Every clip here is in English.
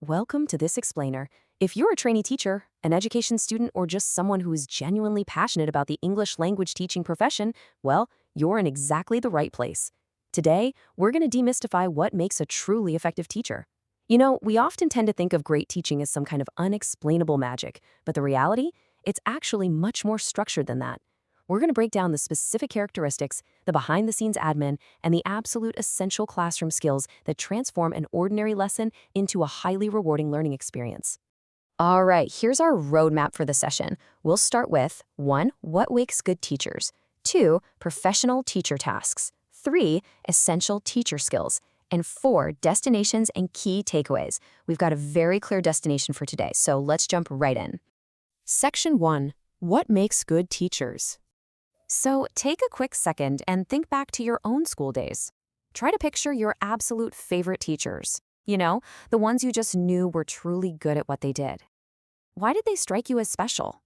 Welcome to this explainer. If you're a trainee teacher, an education student, or just someone who is genuinely passionate about the English language teaching profession, well, you're in exactly the right place. Today, we're going to demystify what makes a truly effective teacher. We often tend to think of great teaching as some kind of unexplainable magic, but the reality? It's actually much more structured than that. We're going to break down the specific characteristics, the behind-the-scenes admin, and the absolute essential classroom skills that transform an ordinary lesson into a highly rewarding learning experience. All right, here's our roadmap for the session. We'll start with 1. What makes good teachers? 2. Professional teacher tasks. 3. Essential teacher skills. And 4. Destinations and key takeaways. We've got a very clear destination for today, so let's jump right in. Section 1. What makes good teachers? So take a quick second and think back to your own school days. Try to picture your absolute favorite teachers. The ones you just knew were truly good at what they did. Why did they strike you as special?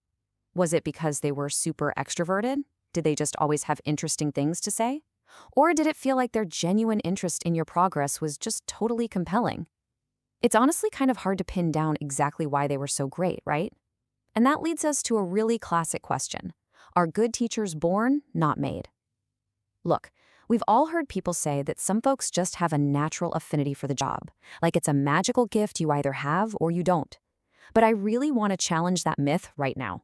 Was it because they were super extroverted? Did they just always have interesting things to say? Or did it feel like their genuine interest in your progress was just totally compelling? It's honestly kind of hard to pin down exactly why they were so great, right? And that leads us to a really classic question. Are good teachers born, not made? Look, we've all heard people say that some folks just have a natural affinity for the job, like it's a magical gift you either have or you don't. But I really want to challenge that myth right now.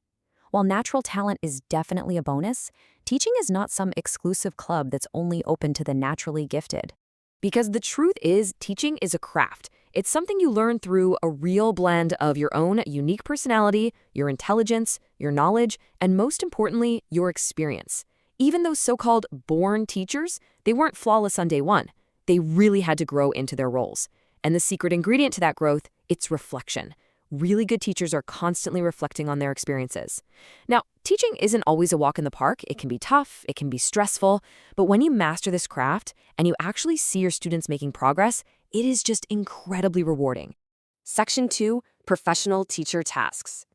While natural talent is definitely a bonus, teaching is not some exclusive club that's only open to the naturally gifted. Because the truth is, teaching is a craft. It's something you learn through a real blend of your own unique personality, your intelligence, your knowledge, and most importantly, your experience. Even those so-called born teachers, they weren't flawless on day one. They really had to grow into their roles. And the secret ingredient to that growth, it's reflection. Really good teachers are constantly reflecting on their experiences. Now, teaching isn't always a walk in the park. It can be tough, it can be stressful, but when you master this craft and you actually see your students making progress, it is just incredibly rewarding. Section 2, Professional Teacher Tasks.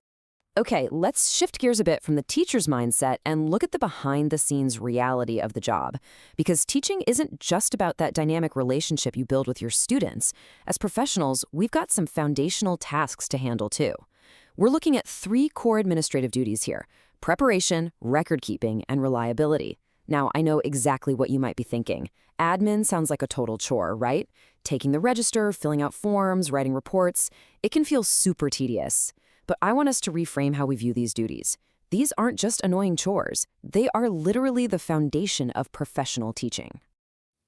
Okay, let's shift gears a bit from the teacher's mindset and look at the behind-the-scenes reality of the job. Because teaching isn't just about that dynamic relationship you build with your students. As professionals, we've got some foundational tasks to handle too. We're looking at 3 core administrative duties here: preparation, record-keeping, and reliability. Now, I know exactly what you might be thinking. Admin sounds like a total chore, right? Taking the register, filling out forms, writing reports. It can feel super tedious. But I want us to reframe how we view these duties. These aren't just annoying chores. They are literally the foundation of professional teaching.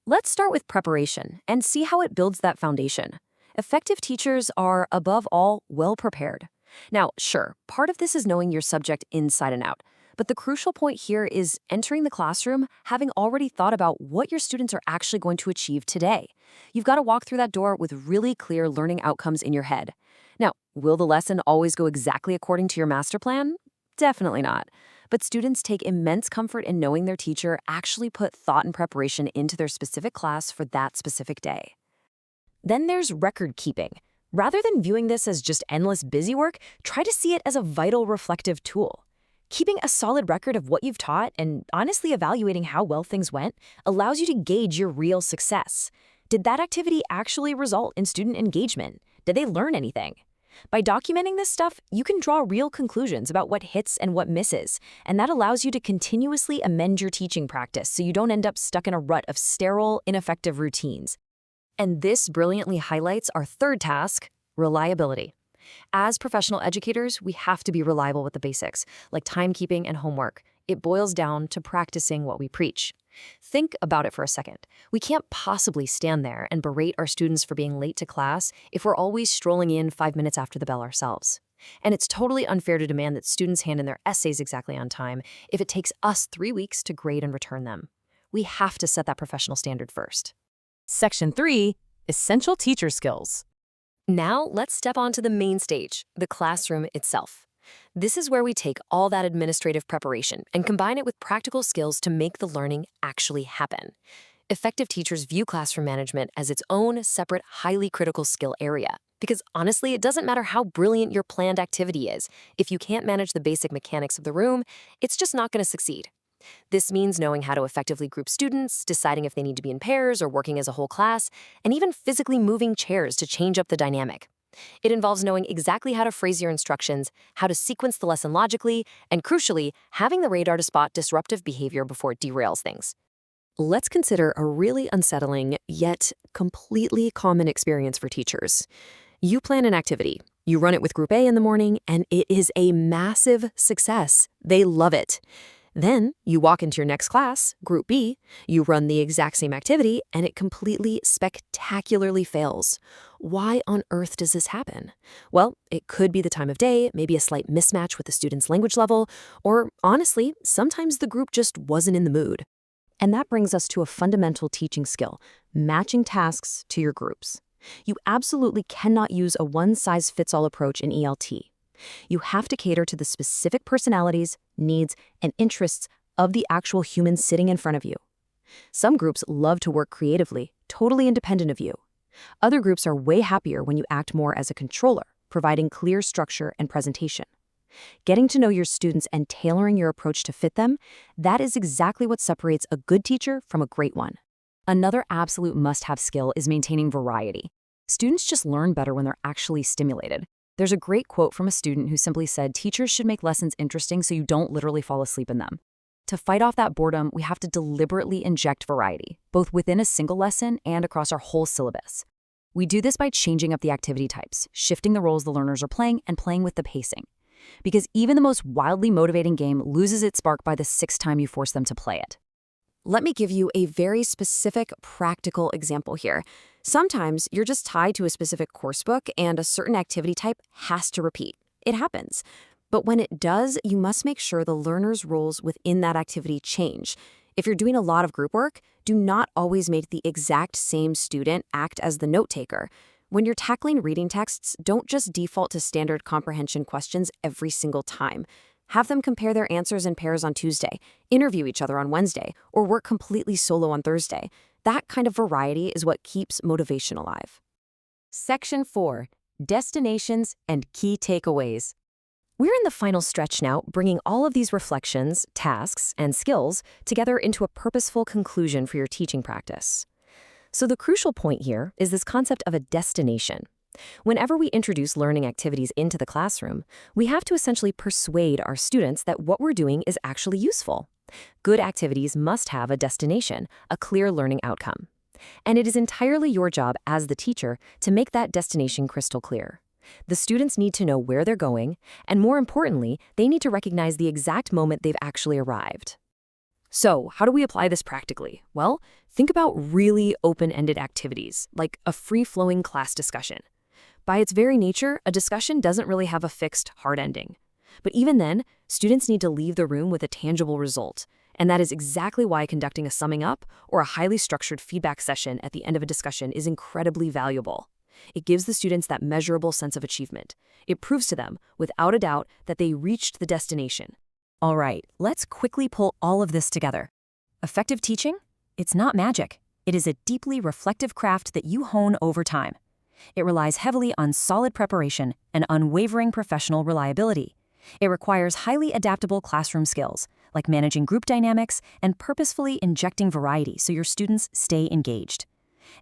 Let's start with preparation and see how it builds that foundation. Effective teachers are, above all, well-prepared. Now, sure, part of this is knowing your subject inside and out. But the crucial point here is entering the classroom having already thought about what your students are actually going to achieve today. You've got to walk through that door with really clear learning outcomes in your head. Now, will the lesson always go exactly according to your master plan? Definitely not. But students take immense comfort in knowing their teacher actually put thought and preparation into their specific class for that specific day. Then there's record keeping. Rather than viewing this as just endless busy work, try to see it as a vital reflective tool. Keeping a solid record of what you've taught and honestly evaluating how well things went allows you to gauge your real success. Did that activity actually result in student engagement? Did they learn anything? By documenting this stuff, you can draw real conclusions about what hits and what misses, and that allows you to continuously amend your teaching practice so you don't end up stuck in a rut of sterile, ineffective routines. And this brilliantly highlights our third task, reliability. As professional educators, we have to be reliable with the basics, like timekeeping and homework. It boils down to practicing what we preach. Think about it for a second. We can't possibly stand there and berate our students for being late to class if we're always strolling in 5 minutes after the bell ourselves. And it's totally unfair to demand that students hand in their essays exactly on time if it takes us 3 weeks to grade and return them. We have to set that professional standard first. Section 3, Essential Teacher Skills. Now let's step onto the main stage, the classroom itself. This is where we take all that administrative preparation and combine it with practical skills to make the learning actually happen. Effective teachers view classroom management as its own separate, highly critical skill area. Because honestly, it doesn't matter how brilliant your planned activity is. If you can't manage the basic mechanics of the room, it's just not going to succeed. This means knowing how to effectively group students, deciding if they need to be in pairs or working as a whole class, and even physically moving chairs to change up the dynamic. It involves knowing exactly how to phrase your instructions, how to sequence the lesson logically, and crucially, having the radar to spot disruptive behavior before it derails things. Let's consider a really unsettling, yet completely common experience for teachers. You plan an activity. You run it with Group A in the morning, and it is a massive success. They love it. Then you walk into your next class, Group B, you run the exact same activity, and it completely spectacularly fails. Why on earth does this happen? Well, it could be the time of day, maybe a slight mismatch with the student's language level, or honestly, sometimes the group just wasn't in the mood. And that brings us to a fundamental teaching skill, matching tasks to your groups. You absolutely cannot use a one-size-fits-all approach in ELT. You have to cater to the specific personalities, needs, and interests of the actual human sitting in front of you. Some groups love to work creatively, totally independent of you. Other groups are way happier when you act more as a controller, providing clear structure and presentation. Getting to know your students and tailoring your approach to fit them, that is exactly what separates a good teacher from a great one. Another absolute must-have skill is maintaining variety. Students just learn better when they're actually stimulated. There's a great quote from a student who simply said, "Teachers should make lessons interesting so you don't literally fall asleep in them." To fight off that boredom, we have to deliberately inject variety, both within a single lesson and across our whole syllabus. We do this by changing up the activity types, shifting the roles the learners are playing, and playing with the pacing. Because even the most wildly motivating game loses its spark by the sixth time you force them to play it. Let me give you a very specific, practical example here. Sometimes you're just tied to a specific course book and a certain activity type has to repeat. It happens. But when it does, you must make sure the learner's roles within that activity change. If you're doing a lot of group work, do not always make the exact same student act as the note taker. When you're tackling reading texts, don't just default to standard comprehension questions every single time. Have them compare their answers in pairs on Tuesday, interview each other on Wednesday, or work completely solo on Thursday. That kind of variety is what keeps motivation alive. Section 4. Destinations and Key Takeaways. We're in the final stretch now, bringing all of these reflections, tasks, and skills together into a purposeful conclusion for your teaching practice. So the crucial point here is this concept of a destination. Whenever we introduce learning activities into the classroom, we have to essentially persuade our students that what we're doing is actually useful. Good activities must have a destination, a clear learning outcome. And it is entirely your job as the teacher to make that destination crystal clear. The students need to know where they're going, and more importantly, they need to recognize the exact moment they've actually arrived. So, how do we apply this practically? Well, think about really open-ended activities, like a free-flowing class discussion. By its very nature, a discussion doesn't really have a fixed, hard ending. But even then, students need to leave the room with a tangible result, and that is exactly why conducting a summing up or a highly structured feedback session at the end of a discussion is incredibly valuable. It gives the students that measurable sense of achievement. It proves to them, without a doubt, that they reached the destination. All right, let's quickly pull all of this together. Effective teaching? It's not magic. It is a deeply reflective craft that you hone over time. It relies heavily on solid preparation and unwavering professional reliability. It requires highly adaptable classroom skills, like managing group dynamics and purposefully injecting variety so your students stay engaged.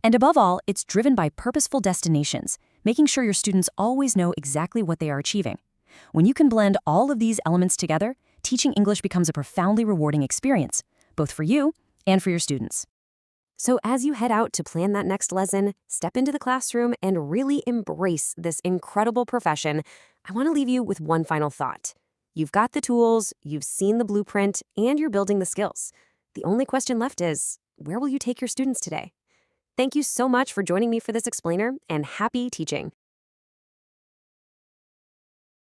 And above all, it's driven by purposeful destinations, making sure your students always know exactly what they are achieving. When you can blend all of these elements together, teaching English becomes a profoundly rewarding experience, both for you and for your students. So as you head out to plan that next lesson, step into the classroom and really embrace this incredible profession, I want to leave you with one final thought. You've got the tools, you've seen the blueprint, and you're building the skills. The only question left is, where will you take your students today? Thank you so much for joining me for this explainer, and happy teaching.